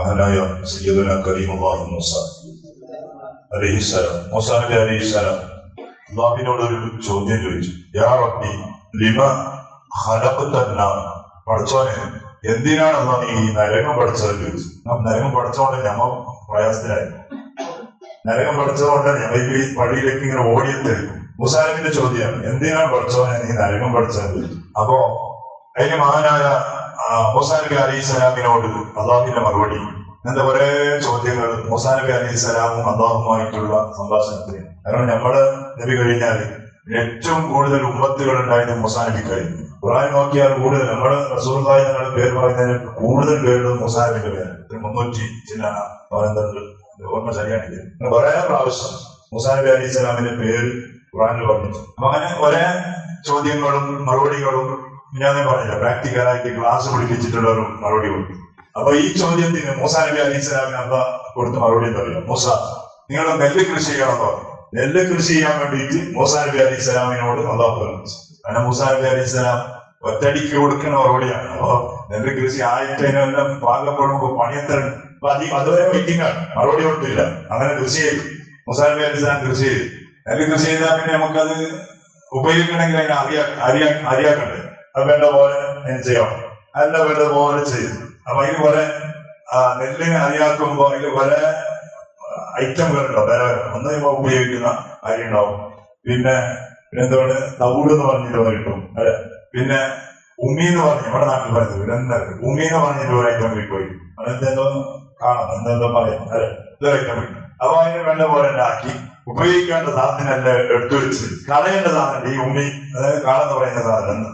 മഹാനായ സയ്യിദുനാ കരീമുല്ലാഹി മൂസ അലൈഹിസ്സലാം, മൂസാ നബി അലൈഹിസ്സലാം അല്ലാഹുവിനോട് ഒരു ചോദ്യം ചോദിച്ചു. യാ റബ്ബി ലിമ ഖലഖതനാ, പഠിച്ചോനെ എന്തിനാണ് അല്ലാഹ് നീ ഈ നരകം പഠിച്ചത് ചോദിച്ചു. നരകം പഠിച്ചോണ്ട് ഞമ്മ പ്രയാസത്തിലായി. നരകം പഠിച്ചതുകൊണ്ട് ഞമ്മ ഈ പള്ളിയിലേക്ക് ഇങ്ങനെ ഓടിയെത്തിരിക്കും. മൂസാ നബിന്റെ ചോദ്യം, എന്തിനാണ് പഠിച്ചോനെ നീ നരകം പഠിച്ചത്? അപ്പോ അതിന് മഹാനായ മൂസാ നബി അലൈഹിസ്സലാമിനോട് അല്ലാഹുവിന്റെ മറുപടി, ഇങ്ങനത്തെ കുറെ ചോദ്യങ്ങൾ മൂസാ നബി അലൈഹിസ്സലാമും അല്ലാഹുമായിട്ടുള്ള സംഭാഷണത്തിന്. കാരണം നമ്മള് നബി കഴിഞ്ഞാൽ ഏറ്റവും കൂടുതൽ ഉമ്മത്തുകൾ ഉണ്ടായിരുന്ന മൂസാ നബി കഴിഞ്ഞു. ഖുർആൻ നോക്കിയാൽ കൂടുതൽ നമ്മുടെ റസൂലുള്ളാഹി തങ്ങളുടെ പേര് പറയുന്നതിന് കൂടുതൽ പേരുള്ളത് മൂസാ നബിന്റെ പേര്. 300 ചില്ലാണ് പറയുന്നത്, ഓർമ്മ ശരിയാണെങ്കിൽ കുറെ പ്രാവശ്യം മൂസാ നബി അലൈഹിസ്സലാമിന്റെ പേര് ഖുർആനിൽ പറഞ്ഞിട്ടുണ്ട്. അപ്പൊ അങ്ങനെ കുറെ ചോദ്യങ്ങളും മറുപടികളും ഞാൻ പറഞ്ഞില്ല, പ്രാക്ടിക്കലായിട്ട് ക്ലാസ് പഠിപ്പിച്ചിട്ടുള്ള ഒരു മറുപടി കൊടുത്തു. അപ്പൊ ഈ ചോദ്യത്തിന് മൂസാ നബി അലൈഹിസ്സലാമിന് എന്താ കൊടുത്ത മറുപടി എന്താ പറയുക? മൂസ, നിങ്ങൾ നെല്ല് കൃഷി ചെയ്യണമെന്ന് പറഞ്ഞു. നെല്ല് കൃഷി ചെയ്യാൻ വേണ്ടിയിട്ട് മൂസാ നബി അലൈഹിസ്സലാമിനോട് അല്ലാഹു പറഞ്ഞു. കാരണം മൂസാ നബി അലൈഹിസ്സലാം ഒറ്റടിക്ക് കൊടുക്കുന്ന മറുപടിയാണ്. അപ്പൊ നെല്ല് കൃഷി ആയിട്ട് അതിനെല്ലാം പാകപ്പെടുമ്പോ പണിയെത്തലുണ്ട്. അപ്പൊ അതുവരെ വെയിറ്റിംഗ് ആണ്, മറുപടി കൊടുത്തില്ല. അങ്ങനെ കൃഷി ചെയ്തു. മൂസാ നബി അലൈഹിസ്സലാം കൃഷി ചെയ്തു. നെല്ല് കൃഷി ചെയ്താൽ പിന്നെ നമുക്കത് ഉപയോഗിക്കണമെങ്കിൽ അതിനെ അരിയാക്കണ്ടേ? അത് വേണ്ട പോലെ അതിന് ചെയ്യണം, അല്ല വേണ്ട പോലെ ചെയ്യും. അപ്പൊ അതിന് കുറെ നെല്ലിനെ അരിയാക്കുമ്പോ അതിൽ കുറെ ഐറ്റങ്ങളുണ്ടാവും. വേറെ ഒന്ന് ഉപയോഗിക്കുന്ന അരി ഉണ്ടാവും, പിന്നെ എന്താണ് തവിട് എന്ന് പറഞ്ഞിട്ട് കിട്ടും, അല്ലെ? പിന്നെ ഉമ്മി എന്ന് പറഞ്ഞ് നമ്മുടെ നാട്ടിൽ പറയുന്നത് എന്താ ഉമ്മി എന്ന് പറഞ്ഞിട്ട് ഒരു ഐറ്റം കിട്ടും. അതെന്തോ കാണാം, എന്തെന്തോ പറയാം, അല്ലെ? ഇതൊരു ഐറ്റം കിട്ടും. അപ്പൊ അതിന് വേണ്ട പോലെ ആക്കി ഉപയോഗിക്കേണ്ട സാധനമെല്ലാം എടുത്തു വെച്ച് കളയേണ്ട സാധനം ഈ ഉമ്മി, അതായത് കാളെന്ന് പറയുന്ന സാധനം,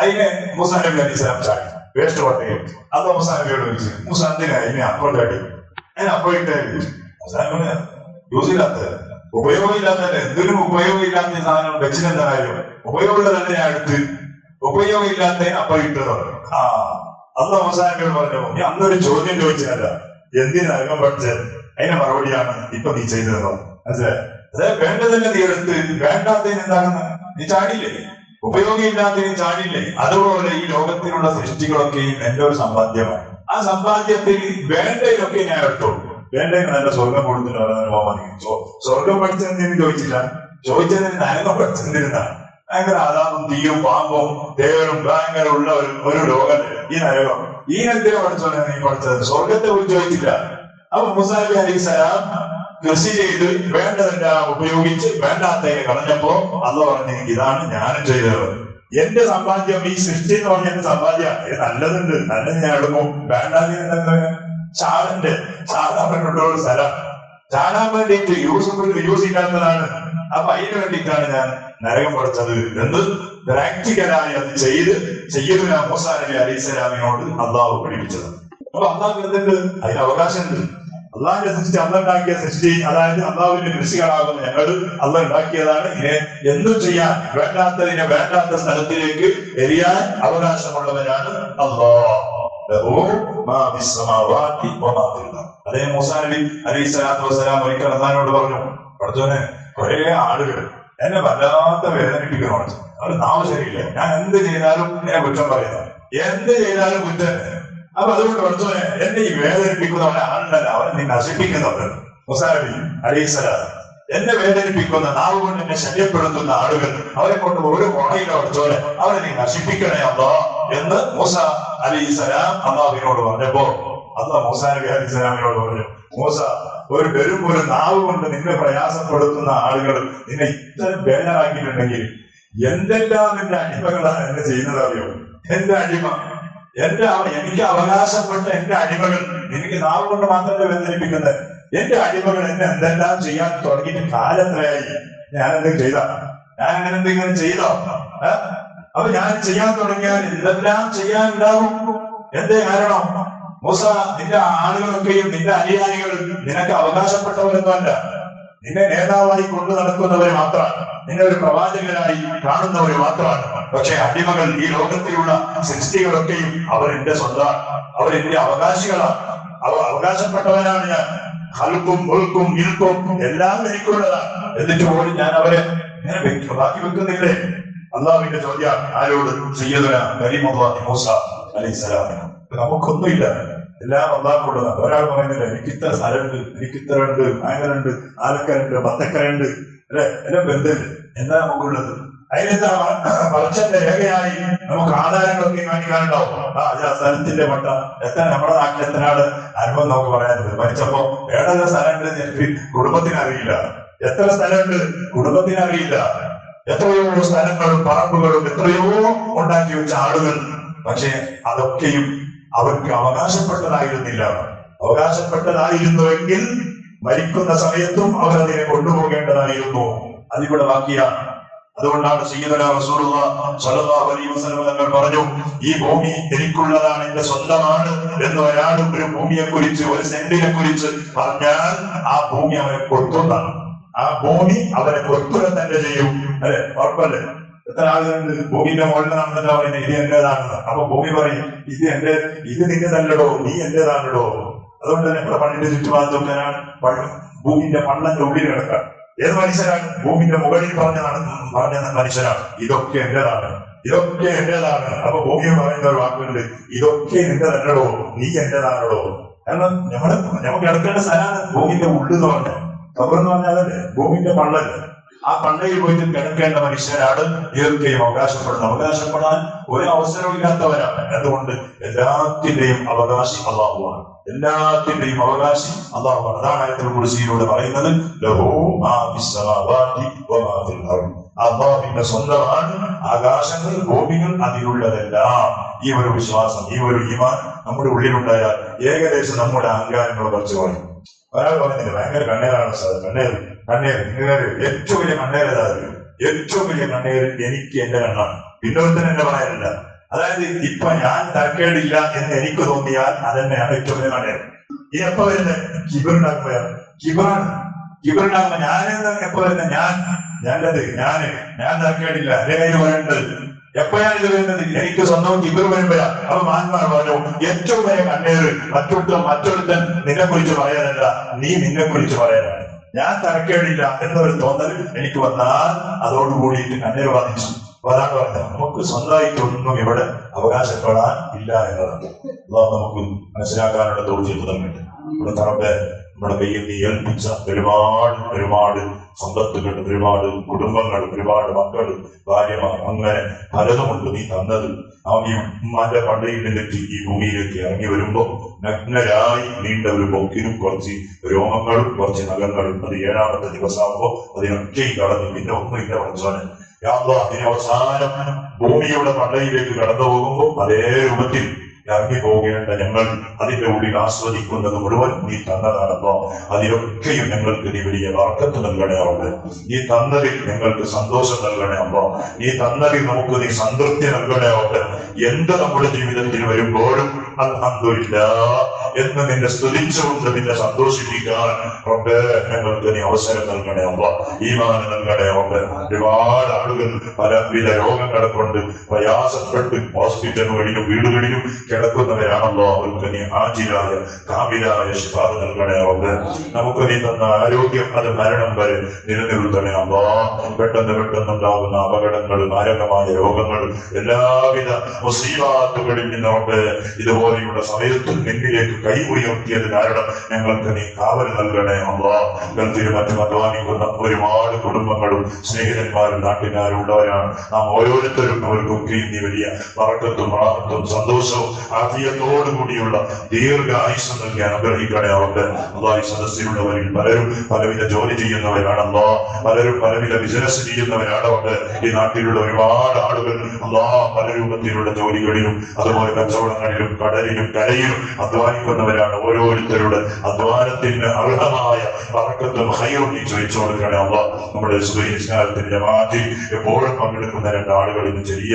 അതിനെ മൂസാ നബി അലൈഹിസ്സലാം ചാടി വേസ്റ്റ് പട്ടയും. അത് മൂസാ നബിയോട് ചോദിച്ചു, മൂസ എന്തിനാ ഇതിനെ അപ്പോഴത്തെ അടി? അതിനെ അപ്പോഴത്തെ യൂസ് ഇല്ലാത്ത ഉപയോഗമില്ലാത്തല്ലേ, എന്തിനും ഉപയോഗമില്ലാത്ത സാധനം വെച്ചിട്ടെന്താ കാര്യം? ഉപയോഗമുള്ളതന്നെ അടുത്ത് ഉപയോഗമില്ലാത്ത അപ്പൊ ഇട്ടത്. അന്ന് മൂസാ നബിയോട് പറഞ്ഞു, നീ അന്നൊരു ചോദ്യം ചോദിച്ചതല്ല, എന്തിനാ നരകം പഠിച്ചത്? അതിന്റെ മറുപടിയാണ് ഇപ്പൊ നീ ചെയ്തത്. അതെ, വേണ്ടതന്നെ നീ എടുത്ത് വേണ്ടാത്തതിന് എന്താണെന്ന് നീ ചാടിയില്ലേ? ഉപയോഗമില്ലാത്തതിന് ചാടില്ലേ? അതുപോലെ ഈ ലോകത്തിലുള്ള സൃഷ്ടികളൊക്കെയും എന്റെ ഒരു സമ്പാദ്യമാണ്. ആ സമ്പാദ്യത്തിൽ വേണ്ടതിനൊക്കെ ഞാൻ എടുത്തോളൂ. വേണ്ടതിന് നല്ല സ്വർഗം കൊടുത്തിട്ട് സ്വർഗം പഠിച്ചെന്തിനും ചോദിച്ചില്ല, ചോദിച്ചതിന് നരകം പഠിച്ചെന്നിരുന്നാണ്. ഭയങ്കര അതാപും തീയും പാമ്പും തേവരും ഭയങ്കര ഉള്ള ഒരു ലോകം ഈ നരകം. ഈ എന്തിനാ പഠിച്ചോളെ നീ പഠിച്ചത്? സ്വർഗത്തെ കുറിച്ച് ചോദിച്ചില്ല. അപ്പൊ മൂസാ നബി അലൈഹിസ്സലാം കൃഷി ചെയ്ത് വേണ്ടതെല്ലാം ഉപയോഗിച്ച് വേണ്ടാത്തതിനെ കളഞ്ഞപ്പോ അല്ലാഹു പറഞ്ഞു, ഇതാണ് ഞാനും ചെയ്തത്. എന്റെ സമ്പാദ്യം ഈ സൃഷ്ടി എന്ന് പറഞ്ഞ എന്റെ സമ്പാദ്യമാണ്. നല്ലതുണ്ട്, നല്ലത് ഞാൻ എടുക്കും. വേണ്ടാതെ ചാടാൻ ഒരു സ്ഥലം, ചാടാൻ വേണ്ടിയിട്ട് യൂസ് ഇല്ലാത്തതാണ്. അപ്പൊ അതിന് വേണ്ടിയിട്ടാണ് ഞാൻ നരകം പഠിച്ചത് എന്ന് പ്രാക്ടിക്കലായി അത് സയ്യിദുനാ മൂസാ നബി അലൈഹിസ്സലാമിനോട് അല്ലാഹു പഠിപ്പിച്ചത്. അപ്പൊ അല്ലാഹു എന്തുണ്ട്? അതിന് അവകാശമുണ്ട്. അള്ളാഹിന്റെ സൃഷ്ടി, അള്ള ഉണ്ടാക്കിയ സൃഷ്ടി, അതായത് അള്ളാഹുവിന്റെ കൃഷികളാകുന്ന ഞങ്ങൾ അള്ള ഉണ്ടാക്കിയതാണ്. ഇതിനെ എന്തും ചെയ്യാൻ, വേണ്ടാത്തതിനെ വേണ്ടാത്ത സ്ഥലത്തിലേക്ക് എറിയാൻ അവകാശമുള്ളവനാണ് അല്ലാഹ്. അതേ മൂസാ നബി അലൈഹിസ്സലാത്തു വസ്സലാം ഒരിക്കൽ അള്ളാഹിനോട് പറഞ്ഞു, പഠിച്ചോനെ കുറെ ആളുകൾ എന്നെ വല്ലാത്ത വേദനിപ്പിക്കണോട്, അവര് നാമം ശരിയില്ല, ഞാൻ എന്ത് ചെയ്താലും എന്നെ കുറ്റം പറയുന്നു, എന്ത് ചെയ്താലും കുറ്റം. അപ്പൊ അതുകൊണ്ട് പഠിച്ചോനെ എന്നെ ഈ വേദനിപ്പിക്കുന്നവനെ ആളുണ്ടല്ല, അവനെ നീ നശിപ്പിക്കുന്നവൻ. മൂസാ നബി അലൈഹിസ്സലാം, എന്നെ വേദനിപ്പിക്കുന്ന നാവ് കൊണ്ട് എന്നെ ശല്യപ്പെടുത്തുന്ന ആളുകൾ, അവരെ കൊണ്ട് ഒരു മുണയില്ല പഠിച്ചോനെ, അവരെ നീ നശിപ്പിക്കണേ അല്ലാഹ് എന്ന് മൂസാ അലൈഹിസ്സലാം അല്ലാഹുവിനോട് പറഞ്ഞപ്പോ അല്ലാഹ് മൂസാ നബി അലൈഹിസ്സലാമിനോട് പറഞ്ഞു, മൂസ, വെറും ഒരു നാവ് കൊണ്ട് നിന്നെ പ്രയാസപ്പെടുത്തുന്ന ആളുകൾ നിന്നെ ഇത്തരം ബേജാറാക്കിയിട്ടുണ്ടെങ്കിൽ എന്തെല്ലാം നിന്റെ അടിമകളാണ് എന്നെ ചെയ്യുന്നത് അറിയോ? എന്റെ അടിമ, എനിക്ക് അവകാശപ്പെട്ട എന്റെ അടിമകൾ എനിക്ക് നാവ് കൊണ്ട് മാത്രമേ വേദനിപ്പിക്കുന്നത്. എന്റെ അടിമകൾ എന്നെ എന്തെല്ലാം ചെയ്യാൻ തുടങ്ങിയിട്ട് കാലത്രയായി. ഞാൻ എന്തെങ്കിലും ചെയ്ത, ഞാൻ അങ്ങനെ എന്തെങ്കിലും ചെയ്തോ? അപ്പൊ ഞാൻ ചെയ്യാൻ തുടങ്ങിയാൽ ഇതെല്ലാം ചെയ്യാനുണ്ടാവും. എന്തേ കാരണം? മൂസ, നിന്റെ ആളുകളൊക്കെയും നിന്റെ അനുയായികൾ നിനക്ക് അവകാശപ്പെട്ടവരൊന്നുമല്ല, നിന്നെ നേതാവായി കൊണ്ടു നടക്കുന്നവര് മാത്രമാണ്, നിന്നെ ഒരു പ്രവാചകനായി കാണുന്നവര് മാത്രമാണ്. പക്ഷെ അടിമകൾ, ഈ ലോകത്തിലുള്ള സൃഷ്ടികളൊക്കെയും അവരെന്റെ സ്വന്തമാണ്, അവരെന്റെ അവകാശികളാണ്, അവകാശപ്പെട്ടവനാണ് ഞാൻ. ഹൽക്കും മുൽക്കും ഇൽക്കും എല്ലാം എനിക്കുള്ളതാണ്. എന്നിട്ട് പോലും ഞാൻ അവരെ ബാക്കി വെക്കുന്നില്ലേ? അള്ളാഹുവിന്റെ ചോദ്യം ആരോട്? സയ്യിദുനാ കരീമുല്ലാഹി മൂസ അലൈഹിസ്സലാം. നമുക്കൊന്നുമില്ല, എല്ലാം അള്ളാഹുള്ളതാണ്. ഒരാൾ പറയുന്നില്ല എനിക്ക് ഇത്ര സ്ഥലമുണ്ട്, എനിക്ക് ഇത്ര ഉണ്ട്, അങ്ങനെ ഉണ്ട്, ആലക്കരുണ്ട്, പത്തക്കരുണ്ട്, അല്ലെ, എല്ലാം ബന്ധമുണ്ട്. എന്താ നമുക്കുള്ളത്? അതിനെന്താ വളർച്ചന്റെ രേഖയായി നമുക്ക് ആധാരങ്ങളൊക്കെ കാണിക്കാനുണ്ടാവും. സ്ഥലത്തിന്റെ പട്ട എത്ര നമ്മുടെ നാട്ടിൽ എത്ര ആള് അനുഭവം നമുക്ക് പറയാനുണ്ട്. മരിച്ചപ്പോ ഏതൊക്കെ സ്ഥലമുണ്ട് കുടുംബത്തിന് അറിയില്ല, എത്ര സ്ഥലമുണ്ട് കുടുംബത്തിന് അറിയില്ല, എത്രയോ സ്ഥലങ്ങളും പറമ്പുകളും എത്രയോ ഉണ്ടാക്കി വെച്ച ആളുകൾ. പക്ഷെ അതൊക്കെയും അവർക്ക് അവകാശപ്പെട്ടതായിരുന്നില്ല. അവകാശപ്പെട്ടതായിരുന്നുവെങ്കിൽ മരിക്കുന്ന സമയത്തും അവർ അതിനെ കൊണ്ടുപോകേണ്ടതായിരുന്നു. അതിവിടെ ബാക്കിയാണ്. അതുകൊണ്ടാണ് സയ്യിദുനാ റസൂലുള്ളാഹി സ്വല്ലല്ലാഹു അലൈഹി വസല്ലം തങ്ങൾ പറഞ്ഞു, ഈ ഭൂമി എനിക്കുള്ളതാണ്, എന്റെ സ്വന്തമാണ് എന്ന് ഒരാൾ ഒരു ഭൂമിയെ കുറിച്ച്, ഒരു സെന്റിനെ കുറിച്ച് പറഞ്ഞാൽ ആ ഭൂമി അവനെ കൊടുത്തുന്നതാണ്. ആ ഭൂമി അവനെ കൊടുക്കുക തന്നെ ചെയ്യും. അല്ലെ, ഉറപ്പല്ലേ? എത്ര ആളുകളുണ്ട് ഭൂമിന്റെ മുകളിൽ നടന്നിട്ട് പറയുന്നത് ഇത് എന്റേതാണെന്ന്. അപ്പൊ ഭൂമി പറയും ഇത് നിന്റേതല്ലടോ, നീ എന്റേതാണല്ലോ. അതുകൊണ്ട് തന്നെ ഇവിടെ പള്ളിന്റെ ചുറ്റുപാടത്തൊക്കെ ഭൂമിന്റെ പള്ളന്റെ ഉള്ളിൽ കിടക്കാം. ഏത് മനുഷ്യരാണ്? ഭൂമിന്റെ മുകളിൽ പറഞ്ഞ മനുഷ്യരാണ്. ഇതൊക്കെ എന്റേതാണ്, ഇതൊക്കെ എന്റേതാണ്. അപ്പൊ ഭൂമി പറയുന്ന ഒരു വാക്കുണ്ട്, ഇതൊക്കെ എന്റേതല്ലടോ, നീ എന്റേതാണല്ലോ. കാരണം നമുക്ക് കിടക്കേണ്ട സ്ഥലമാണ് ഭൂമിന്റെ ഉള്ളിൽ എന്ന് പറഞ്ഞാൽ. ഖബറെന്ന് പറഞ്ഞാൽ അതല്ലേ ഭൂമിന്റെ പള്ളല്ലേ. ആ പള്ളയിൽ പോയിട്ട് കിടക്കേണ്ട മനുഷ്യരാണ് ഇതൊക്കെയും അവകാശപ്പെടാൻ ഒരു അവസരവും ഇല്ലാത്തവരാണ്. അതുകൊണ്ട് എല്ലാത്തിന്റെയും അവകാശി അല്ലാഹുവാണ്. എല്ലാത്തിന്റെയും അവകാശി അല്ലാഹുവാണ്. അതാണ് ആയത്തുൽ കുർസിയിലൂടെ പറയുന്നത്, ലഹു മാ ഫിസ് സമാവാതി വമാ ഫിൽ അർദ്. അല്ലാഹുവിന്റെ സ്വന്തമാണ് ആകാശങ്ങൾ, ഭൂമികൾ, അതിലുള്ളതെല്ലാം. ഈ ഒരു വിശ്വാസം, ഈ ഒരു ഈമാൻ നമ്മുടെ ഉള്ളിലുണ്ടായാൽ ഏകദേശം നമ്മുടെ അഹങ്കാരങ്ങൾ കുറച്ച് പറയും. ഒരാൾ പറയുന്നില്ല ഭയങ്കര കണ്ണേറാണ് സാർ, കണ്ണേർ ഏറ്റവും വലിയ കണ്ണേരതായിരുന്നു. ഏറ്റവും വലിയ കണ്ണേർ എനിക്ക് എന്റെ കണ്ണാണ്, പിന്നൊരുത്തൻ എന്നെ പറയാനില്ല. അതായത് ഇപ്പൊ ഞാൻ തരക്കേടില്ല എന്ന് എനിക്ക് തോന്നിയാൽ അതന്നെയാണ് ഏറ്റവും വലിയ കണ്ണേർ. ഇനി എപ്പോ വരുന്നത്? കിബറുണ്ടാക്കുമ്പോഴാണ്. കിബറുണ്ടാകുമ്പോ ഞാനെന്ന് എപ്പോ വരുന്നത്? ഞാൻ തരക്കേടില്ല, എന്റെ കയ്യിൽ പറയേണ്ടത് എപ്പോഴാണ് ഇത് വരുന്നത്? എനിക്ക് സ്വന്തം കിബർ വരുമ്പോഴാ. അപ്പൊ മാന്മാർ പറഞ്ഞു, ഏറ്റവും വലിയ കണ്ണേറ് മറ്റൊരുത്തൻ നിന്നെ കുറിച്ച് പറയാനല്ല, നീ നിന്നെ കുറിച്ച് പറയാനാണ്. ഞാൻ തരക്കേടില്ല എന്നൊരു തോന്നൽ എനിക്ക് വന്നാൽ അതോടുകൂടിയിട്ട് കണ്ണേറ് ബാധിച്ചു. അപ്പൊ അതാണ് പറഞ്ഞത്, നമുക്ക് സ്വന്തമായിട്ടൊന്നും ഇവിടെ അവകാശപ്പെടാൻ ഇല്ല എന്നതാണ്. അള്ളാഹു നമുക്ക് മനസ്സിലാക്കാനുള്ള തോന്നിയത് തന്നെ. നമ്മുടെ തറപ്പെ നമ്മുടെ കയ്യിൽ നീ ഏൽപ്പിച്ച ഒരുപാട് സമ്പത്തുകൾ, ഒരുപാട് കുടുംബങ്ങൾ, ഒരുപാട് മക്കൾ, ഭാര്യമാർ, അങ്ങനെ പലതുമുണ്ട് നീ തന്നത്. ഈ ഉമ്മാന്റെ പള്ളിയിൽ നിന്നെത്തി ഈ ഭൂമിയിലേക്ക് ഇറങ്ങി വരുമ്പോ നഗ്നരായി നീണ്ട ഒരു പൊക്കിനും കുറച്ച് രോമങ്ങളും കുറച്ച് നഖങ്ങളും, അത് 7ാമത്തെ ദിവസമാകുമ്പോ അതിനൊക്കെ കടന്നു. പിന്നെ ഒന്നുമില്ല പഠിച്ചോനെ. അതിന് അവസാനം ഭൂമിയുടെ പള്ളിയിലേക്ക് കടന്നു പോകുമ്പോ അതേ രൂപത്തിൽ ഇറങ്ങി പോകേണ്ട ഞങ്ങൾ അതിന്റെ ഉള്ളിൽ ആസ്വദിക്കുന്നത് മുഴുവൻ നീ തന്നതാണല്ലോ. അതിലൊക്കെയും ഞങ്ങൾക്ക് നീ വലിയ ബർക്കത്ത് നൽകണേ അമ്മ. നീ തന്നതിൽ ഞങ്ങൾക്ക് സന്തോഷം നൽകണേ അമ്മ. നീ തന്നതിൽ നമുക്ക് നീ സംതൃപ്തി നൽകണേ അമ്മ. എന്ത് നമ്മുടെ ജീവിതത്തിൽ വരുമ്പോഴും അൽഹംദുലില്ലാഹ് എന്ന് നിന്നെ സ്തുതിച്ചുകൊണ്ട് നിന്നെ സന്തോഷിപ്പിക്കാൻ റബ്ബേ ഞങ്ങൾക്ക് നീ അവസരം നൽകണേ അമ്മ. ഈമാൻ നൽകണേ അമ്മ. ഒരുപാട് ആളുകൾ പലവിധ രോഗങ്ങളെ കൊണ്ട് പ്രയാസപ്പെട്ട് ഹോസ്പിറ്റലുകളിലും വീടുകളിലും കിടക്കുന്നവരാണല്ലോ. അവർക്ക് നീ ആജിലായ കാമിലായ ശിഫാ നൽകണേ റബ്ബേ. നമുക്ക് നീ തന്ന ആരോഗ്യം അത് മരണം വരെ നിലനിർത്തണേ അല്ലാ. പെട്ടെന്നുണ്ടാകുന്ന അപകടങ്ങൾ, മാരകമായ രോഗങ്ങൾ, എല്ലാവിധ മുസീബത്തുകളിൽ നിന്ന് റബ്ബേ ഇതുപോലെയുള്ള സമയത്ത് നിന്നിലേക്ക് കൈ ഉയർത്തിയത് കാരണം ഞങ്ങൾക്ക് നീ കാവൽ നൽകണേ അല്ലാ. ഗൾഫിൽ മറ്റും അധ്വാനിക്കുന്ന ഒരുപാട് കുടുംബങ്ങളും സ്നേഹിതന്മാരും നാട്ടുകാരും ഉള്ളവരാണ്. നാം ഓരോരുത്തരും അവർക്കൊക്കെ നീ വലിയ ബർക്കത്തും റാഹത്തും സന്തോഷവും ആഫിയത്തോടുകൂടിയുള്ള ദീർഘ ആയുസ്സ് നൽകാൻ അനുഗ്രഹിക്കണേ അവർക്ക്. അല്ലാഹ് ഈ സദസ്സിലുള്ളവരിൽ പലരും പലവിധ ജോലി ചെയ്യുന്നവരാണല്ലോ, പലരും പലവിധ ബിസിനസ് ചെയ്യുന്നവരാണവർക്ക്. ഈ നാട്ടിലുള്ള ഒരുപാട് ആളുകൾ പല രൂപത്തിലുള്ള ജോലികളിലും അതുപോലെ കച്ചവടങ്ങളിലും കടലിലും കരയിലും അധ്വാനിക്കുന്നവരാണ്. ഓരോരുത്തരുടെ അധ്വാനത്തിന് അർഹമായ ബർക്കത്തും ഖൈറും നീ ചോദിച്ചു കൊടുക്കണേ അല്ലാഹ്. നമ്മുടെ സുബഹിസ്കാരത്തിന്റെ ജമാഅത്തിൽ എപ്പോഴും പങ്കെടുക്കുന്ന 2 ആളുകൾ ഇന്ന് ചെറിയ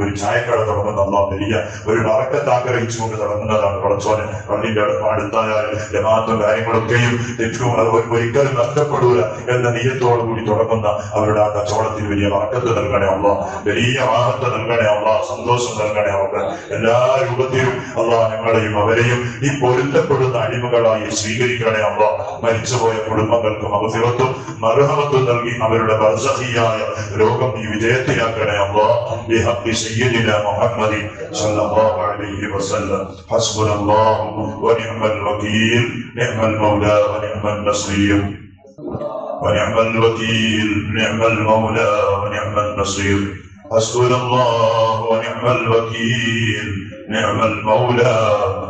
ഒരു ചായക്കട തുടങ്ങുന്ന വലിയ ഒരു ബർക്കത്ത് ആഗ്രഹിച്ചുകൊണ്ട് തുടങ്ങുന്നതാണ്. പടച്ചോനെ പള്ളിന്റെ അടുത്തായാലും ജമാഅത്തും കാര്യങ്ങളൊക്കെയും തെറ്റും അത് ഒരിക്കലും നഷ്ടപ്പെടൂല എന്ന നിയത്തോടു കൂടി തുടങ്ങുന്ന അവരുടെ ആ കച്ചവടത്തിൽ വലിയ ബർക്കത്ത് നൽകണേ അല്ലാഹ്. വലിയ റാഹത്ത് നൽകണേ അല്ലാഹ്. സന്തോഷം നൽകണേ അവർക്ക് എല്ലാ രൂപത്തിലും അല്ലാഹ്. ഞങ്ങളെയും അവരെയും ഈ പൊരുത്തം പൊരുത്തപ്പെടുന്ന അടിമകളായി സ്വീകരിക്കണേ അല്ലാഹ്. മരിച്ചുപോയ കുടുംബങ്ങൾക്ക് മഗ്ഫിറത്തും മർഹമത്തും നൽകി അവരുടെ ബർസഖിയായ രോഗം നീ വിജയത്തിലാക്കണേ അല്ലാഹ്. ബിഹഖി സയ്യിദിനാ മുഹമ്മദി സ്വല്ലല്ലാഹു അലൈഹി വസല്ലം. ഹസ്ബുനല്ലാഹു വനിഅമൽ വകീൽ. നിഅമൽ മൗലാ വനിഅമൻ നസീർ. ونعم الوكيل. نعم المولى ونعم النصير. حسبنا الله ونعم الوكيل. نعم المولى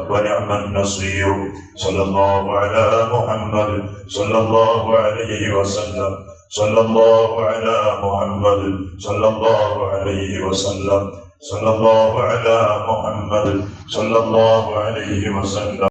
ونعم النصير. صلى الله على محمد صلى الله عليه وسلم. صلى الله على محمد صلى الله عليه وسلم. صلى الله على محمد صلى الله عليه وسلم.